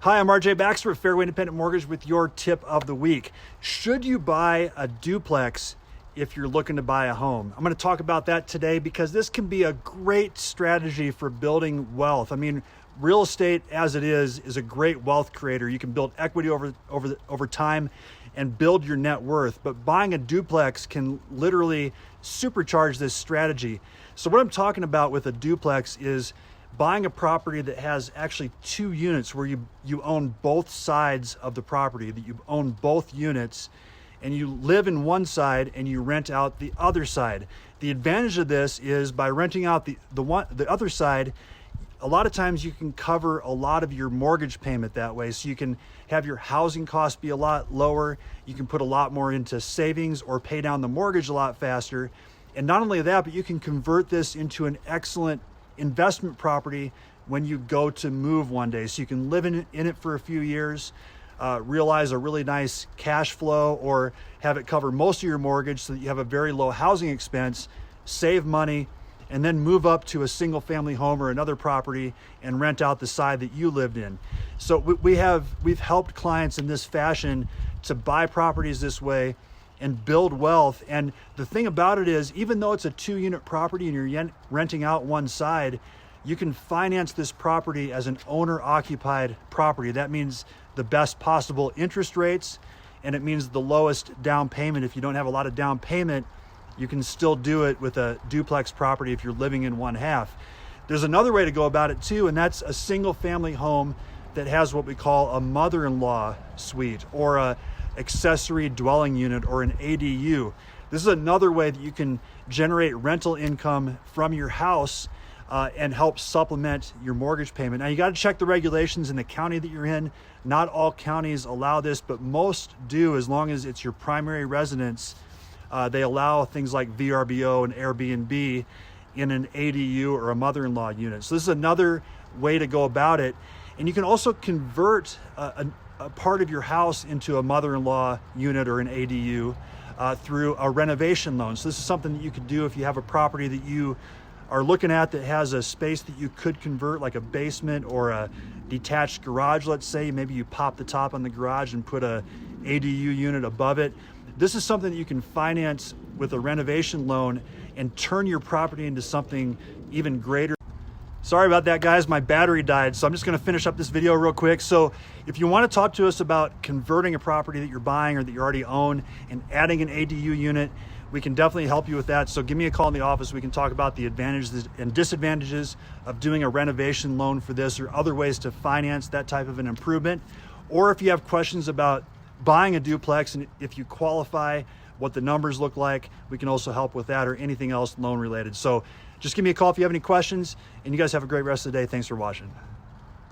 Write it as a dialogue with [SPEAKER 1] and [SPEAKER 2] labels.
[SPEAKER 1] Hi, I'm RJ Baxter with Fairway Independent Mortgage with your tip of the week. Should you buy a duplex if you're looking to buy a home? I'm going to talk about that today because this can be a great strategy for building wealth. I mean, real estate as it is a great wealth creator. You can build equity over time and build your net worth, but buying a duplex can literally supercharge this strategy. So what I'm talking about with a duplex is buying a property that has actually two units where you own both sides of the property, that you own both units and you live in one side and you rent out the other side. The advantage of this is by renting out the other side, a lot of times you can cover a lot of your mortgage payment that way. So you can have your housing costs be a lot lower. You can put a lot more into savings or pay down the mortgage a lot faster. And not only that, but you can convert this into an excellent investment property when you go to move one day. So you can live in it for a few years, realize a really nice cash flow, or have it cover most of your mortgage so that you have a very low housing expense, save money, and then move up to a single family home or another property and rent out the side that you lived in. So we've helped clients in this fashion to buy properties this way and build wealth. And the thing about it is, even though it's a 2-unit property and you're renting out one side, you can finance this property as an owner-occupied property. That means the best possible interest rates, and it means the lowest down payment. If you don't have a lot of down payment, you can still do it with a duplex property if you're living in one half. There's another way to go about it too, and that's a single family home that has what we call a mother-in-law suite or a accessory dwelling unit or an ADU. This is another way that you can generate rental income from your house and help supplement your mortgage payment. Now you got to check the regulations in the county that you're in. Not all counties allow this, but most do. As long as it's your primary residence, they allow things like VRBO and Airbnb in an ADU or a mother-in-law unit. So this is another way to go about it. And you can also convert a part of your house into a mother-in-law unit or an ADU through a renovation loan. So this is something that you could do if you have a property that you are looking at that has a space that you could convert, like a basement or a detached garage, let's say. Maybe you pop the top on the garage and put a ADU unit above it. This is something that you can finance with a renovation loan and turn your property into something even greater. Sorry about that, guys. My battery died, so I'm just going to finish up this video real quick. So if you want to talk to us about converting a property that you're buying or that you already own and adding an ADU unit, we can definitely help you with that. So give me a call in the office. We can talk about the advantages and disadvantages of doing a renovation loan for this or other ways to finance that type of an improvement. Or if you have questions about buying a duplex and if you qualify, what the numbers look like, we can also help with that or anything else loan related. So just give me a call if you have any questions, and you guys have a great rest of the day. Thanks for watching.